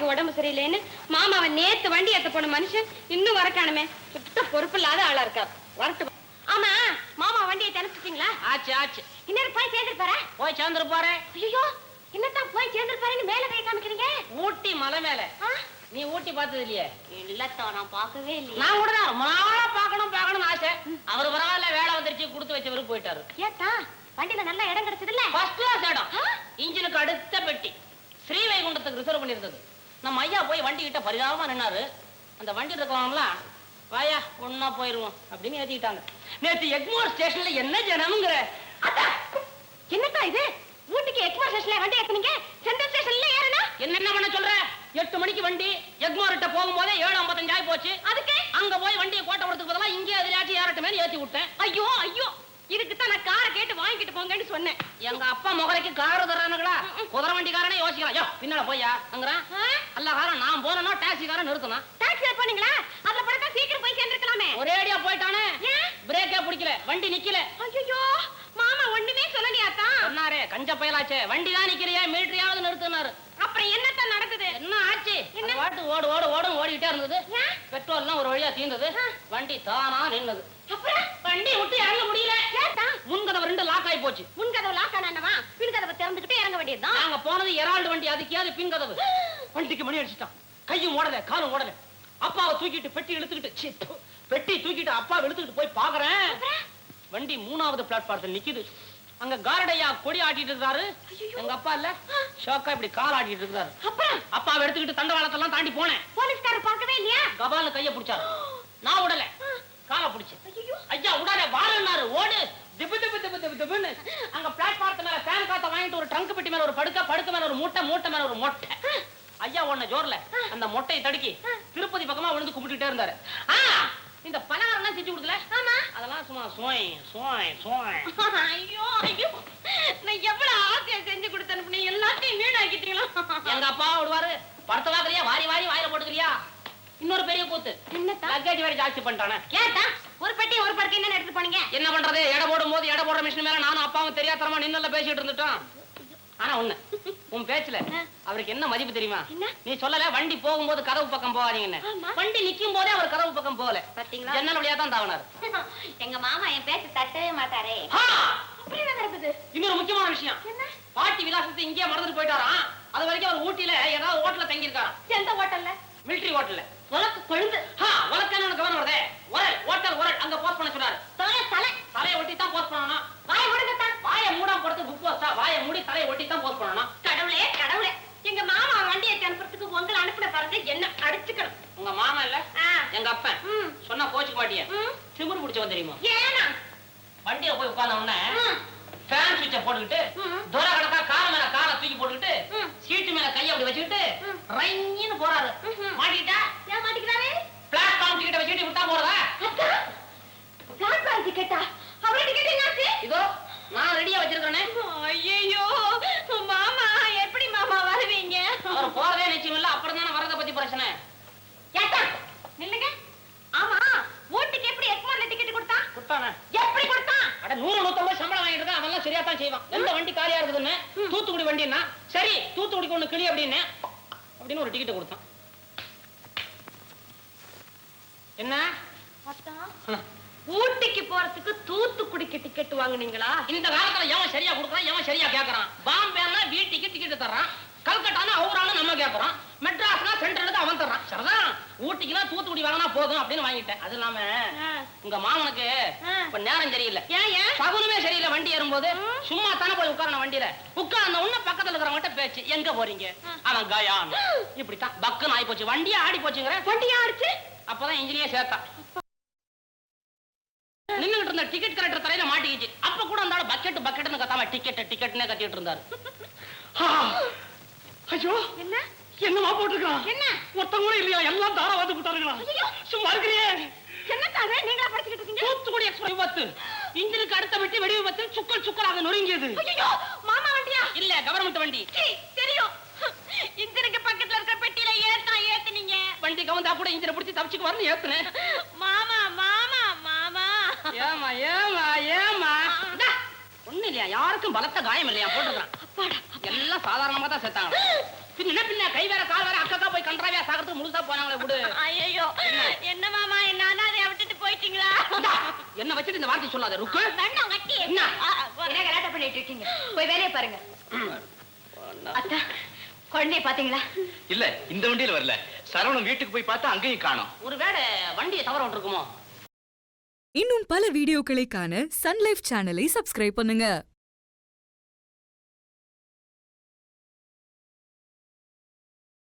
மாமிக்கு உடம்பு சரியில்லைன்னு மாமாவை நேத்து வண்டி ஏத்த போன மனுஷன் இன்னும் வரக்கானுமே. சுத்த பொறுப்பு இல்லாத ஆளா இருக்காரு. வரட்டு. ஆமா, மாமா வண்டியை திறந்துட்டீங்களா? ஆச்சு ஆச்சு. இன்னொரு போய் சேர்ந்துருப்பாரு. போய் சேர்ந்துருப்பாரு. ஐயோ, என்னத்தான் போய் சேர்ந்துருப்பாருன்னு மேல கை காமிக்கிறீங்க? ஊட்டி மலை மேல. நீ ஊட்டி பார்த்தது இல்லையே? இல்லத்தான், நான் பார்க்கவே இல்லையே. நான் கூட நாளா பார்க்கணும் ஆசை. அவர் பரவாயில்ல, வேலை வந்துருச்சு, கொடுத்து வச்சவருக்கு போயிட்டாரு. ஏத்தா, வண்டியில நல்ல இடம் கிடைச்சது இல்ல? ஃபர்ஸ்ட் கிளாஸ் இடம். இன்ஜினுக்கு அடுத்த பெட்டி. ஸ்ரீவைகுண்டத்துக்கு ரிசர்வ் பண்ணிருந்தது. நம்ம ஐயா போய் வண்டி கிட்ட பரிதாபமா நின்னாரு. அந்த வண்டி இருக்கலாம்ல, வாயா ஒன்னா போயிருவோம் அப்படின்னு ஏத்திக்கிட்டாங்க. நேற்று எக்மோர் ஸ்டேஷன்ல என்ன ஜனம்ங்கிற. என்னக்கா இது? ஊட்டிக்கு எக்மோர் ஸ்டேஷன்ல வண்டி ஏத்துனீங்க, சென்ட்ரல் ஸ்டேஷன்ல ஏறனா? என்ன பண்ண சொல்ற? 8 மணிக்கு வண்டி எக்மோர்ட்ட போகும்போதே 7:55 ஆகி போச்சு. அதுக்கு அங்க போய் வண்டியை கோட்டை வரதுக்கு பதிலா இங்கே எதிராச்சும் ஏறட்டுமே ஏத்தி விட்டேன். ஐயோ ஐயோ, இதுக்கு தான் நான் காரை கேட்டு வாங்கிட்டு போங்கன்னு சொன்னேன். எங்க அப்பா முகரைக்கு கார் தர்றானுங்களா? குதிரை வண்டிக்காரனே யோசிக்கலாம். யோ பின்னால போயா அங்கறான். அல்ல காரன் நான் போனனோ டாக்ஸிக்காரன் நிறுத்தணும். டாக்ஸில போனீங்களா? அதுல படத்தா சீக்கிரம் போய் சேர்ந்திருக்கலாமே. ஒரே அடியா போய்ட்டானே. பிரேக்கே பிடிக்கல, வண்டி நிக்கல. ஐயோ, மாமா ஒண்ணுமே சொல்லலையாத்தா? சொன்னாரே, கஞ்ச பயலாச்சே, வண்டி தான் நிக்கலையா, மீட்டரையாவது நிறுத்தினாரு. அப்புறம் என்னத்தான் நடக்குது? என்ன ஆச்சு? வாட்டு ஓடு ஓடு ஓடும் ஓடிட்டே இருந்தது. பெட்ரோல் எல்லாம் ஒரு வழியா தீர்ந்தது. வண்டி தானா நின்னது. அப்புறம் வண்டி விட்டு இறங்க முடியல. முன்கதவு 2 லாக் ஆகி போச்சு. முன்கதவு லாக் ஆனவா பின்கதவை திறந்துக்கிட்டே இறங்க வேண்டியதுதான். நாங்க போனது எரால்டு வண்டி, அதுக்கியாவது பின்கதவு. வண்டிக்கு மணி அடிச்சுட்டான். கையும் ஓடல, காலும் ஓடல. அப்பாவை தூக்கிட்டு பெட்டி இழுத்துக்கிட்டு பெட்டி தூக்கிட்டு அப்பாவை இழுத்துக்கிட்டு போய் பாக்குறேன். வண்டி 3வது பிளாட்பாரத்தில் நிக்குது. அங்க காரடையா கொடி ஆட்டிட்டு இருக்காரு. எங்க அப்பா இல்ல, ஷோக்கா இப்படி கால் ஆட்டிட்டு இருக்காரு. அப்பாவை எடுத்துக்கிட்டு தண்டவாளத்தெல்லாம் தாண்டி போனேன். போலீஸ்காரர் பார்க்கவே இல்லையா? கபால்னு கைய பிடிச்சாரு. நான் உடல, காலை பிடிச்சு ஐயா உடாத வாழனாரு. ஓடு திபு திபு திபு திபு திபுன்னு அங்க பிளாட்பாரத்து மேல ஃபேன் காத்த வாங்கிட்டு ஒரு ட்ரங்க் பெட்டி மேல ஒரு படுக்க மேல ஒரு மூட்டை மேல ஒரு மொட்டை. ஐயா ஒன்ன ஜோர்ல அந்த மொட்டையை தடுக்கி திருப்பதி பக்கமா விழுந்து கும்பிட்டுட்டே இருந்தாரு. இந்த பலகாரம் செஞ்சு கொடுக்கல? ஆமா, அதெல்லாம் சும்மா சோய் சோய் சோய். ஐயோ ஐயோ, நான் எவ்வளவு ஆசையா செஞ்சு கொடுத்தேன், நீ எல்லாத்தையும் வீணாக்கிட்டீங்களா? எங்க அப்பா விடுவாரு. படத்தை வாக்குறியா, வாரி வாரி வாயில போட்டுக்கிறியா? இன்னொரு பெரிய கூத்து, லக்கேஜ் வேற ஜாஸ்தி பண்ணிட்டானே. ஏட்டா, ஒரு பெட்டி ஒரு படுக்கை என்ன எடுத்து போனீங்க? என்ன பண்றது, எடை போடும் போது எடை போடுற மிஷின் மேல நானும் அப்பாவும் தெரியாதரமா நின்னல பேசிட்டு இருந்துட்டோம். ஆனா ஒண்ணு, உன் பேச்சுல அவருக்கு என்ன மதிப்பு தெரியுமா? நீ சொல்லல வண்டி போகும்போது கதவு பக்கம் போகாதீங்கன்னு. வண்டி நிக்கும் போதே அவர் கதவு பக்கம் போகல. பாத்தீங்களா, ஜன்னல் வழியா தான் தாவனாரு. எங்க மாமா என் பேச்சு தட்டவே மாட்டாரே. இன்னொரு முக்கியமான விஷயம், பாட்டி விலாசத்தை இங்கே மறந்துட்டு போயிட்டாராம். அது வரைக்கும் அவர் ஊட்டியில ஏதாவது ஹோட்டல்ல தங்கி இருக்காராம். எந்த ஹோட்டல்ல? மிலிட்டரி ஹோட்டல்ல. உலக்கு கொழுந்து. உலக்கான கவனம் வருதே, உரல் ஹோட்டல் உரல், அங்க போஸ்ட் பண்ண சொன்னாரு. தலையை ஒட்டி தான் போஸ்ட் பண்ணணும். வாயை மூடுங்கத்தான். வாயை மூடாம போறது புக் போஸ்டா? வாயை மூடி தலையை ஒட்டி தான் போஸ்ட் பண்ணணும். கடவுளே கடவுளே, எங்க மாமா வண்டியை அனுப்புறதுக்கு உங்களை அனுப்பின பாருங்க, என்ன அடிச்சுக்கணும். உங்க மாமா இல்ல, எங்க அப்பன் சொன்னா கோச்சுக்க மாட்டிய. திமிரு பிடிச்சவன் தெரியுமா? ஏனா வண்டியில போய் உட்கார்ந்த உடனே ஃபேன் சுவிட்ச போட்டுக்கிட்டு தூர கணக்கா கால மேல காலை தூக்கி போட்டுக்கிட்டு சீட்டு மேல கையை அப்படி வச்சுக்கிட்டு ரைன்னு போறாரு. மாட்டிக்கிட்டா? ஏன் மாட்டிக்கிறாரு? பிளாட்ஃபார்ம் டிக்கெட் வச்சுட்டு விட்டா போறதா? பிளாட்ஃபார்ம் டிக்கெட்டா? அவரே டிக்கெட் என்னாச்சு? இதோ நான் ரெடியா வச்சிருக்கேனே. ஐயோ மாமா, எப்படி மாமா வருவீங்க? அவர் போறதே நிச்சயம் இல்ல, அப்புறம் தானே வரத பத்தி பிரச்சனை. கேட்டா நில்லுங்க. ஆமா, ஊட்டிக்கு எப்படி எக்மோர்ல டிக்கெட் கொடுத்தான்? கொடுத்தானே. எப்படி கொடுத்தான்? அட 100-150 சம்பளம் வாங்கிட்டு இருக்கான். அதெல்லாம் சரியா தான் செய்வான். எந்த வண்டி காலியா இருக்குதுன்னு, தூத்துக்குடி வண்டின்னா சரி தூத்துக்குடிக்கு ஒண்ணு கிளி அப்படின்னு ஒரு டிக்கெட் கொடுத்தான். என்ன ஊட்டிக்கு போறதுக்கு தூத்துக்குடிக்கு டிக்கெட் வாங்குனீங்களா? இந்த காலத்துல எவன் சரியா கொடுக்கறான், எவன் சரியா கேக்குறான்? பாம்பேனா வீட்டுக்கு டிக்கெட் தர்றான், கல்கட்டானா அவரான நம்ம கேக்குறோம், மெட்ராஸ்னா சென்ட்ரலுக்கு அவன் தர்றான். சரிதான், ஊட்டிக்குனா தூத்துக்குடி வாங்கினா போதும் அப்படின்னு வாங்கிட்டேன். அது இல்லாம உங்க மாமனுக்கு இப்ப நேரம் சரியில்லை, பகுனுமே சரியில்லை. வண்டி ஏறும்போது சும்மா தானே போய் உட்காரணும். வண்டியில உட்கார்ந்த உடனே பக்கத்துல இருக்கிறவங்கிட்ட பேச்சு, எங்க போறீங்க? அவன் கயான். இப்படித்தான் பக்குன்னு ஆகி போச்சு. வண்டியே ஆடி போச்சுங்கிற. வண்டியா ஆடிச்சு? அப்பதான் இன்ஜினியே சேர்த்தான். நின்னுட்டு இருந்த டிக்கெட் கலெக்டர் தலையில மாட்டிக்கிச்சு. அப்ப கூட அந்த பக்கெட்னு கத்தாம டிக்கெட்னே கத்திட்டு இருந்தாரு. ஐயோ, என்ன என்னமா போட்டுருக்கான்? என்ன ஒருத்தங்க கூட இல்லையா? எல்லாம் தாரா வந்து போட்டாருங்களா? சும்மா இருக்கிறியே. என்ன தாரே நீங்களா படிச்சிட்டு இருக்கீங்க? தூத்துக்குடி எக்ஸ்பிரஸ் விபத்து, இன்ஜினுக்கு அடுத்த வெட்டி வெடி விபத்து, சுக்கலாக நொறுங்கியது. ஐயோ, மாமா வண்டியா? இல்ல, கவர்மெண்ட் வண்டி. தெரியும், இன்ஜினுக்கு பக்கத்துல இருக்கிற பெட்டியில ஏத்துனீங்க. வண்டி கவுந்தா கூட இன்ஜினை பிடிச்சி தப்பிச்சுக்கு வரணும் ஏத்துனேன். மாமா மாமா மாமா. ஏமா ஏமா ஏமா ஒண்ணு இல்லையா, யாருக்கும் பலத்த காயம் இல்லையா போட்டுருக்கான். எல்லாம் சாதாரணமா தான் செத்தாங்க. பின்ன கை வேற கால் வேற அக்கா போய் சொல்றாங்களே விடு. ஐயோ என்ன மாமா என்ன அனாதையா விட்டுட்டு போயிட்டீங்களா? இந்தா, என்ன வச்சுட்டு இந்த வார்த்தை சொல்லாத ருக்கு. வேண்டாம் கட்டி. என்ன? என்ன கலாட்டா பண்ணிட்டு இருக்கீங்க? போய் வேலையை பாருங்க. அத்தா குழந்தைய பாத்தீங்களா? இல்ல, இந்த வண்டியில வரல. சரவணன் வீட்டுக்கு போய் பார்த்தா அங்கேயும் காணோம். ஒருவேளை வண்டியை தவற விட்டுருக்குமோ? இன்னும் பல வீடியோக்களை காண சன் லைஃப் சேனலை சப்ஸ்கிரைப் பண்ணுங்க.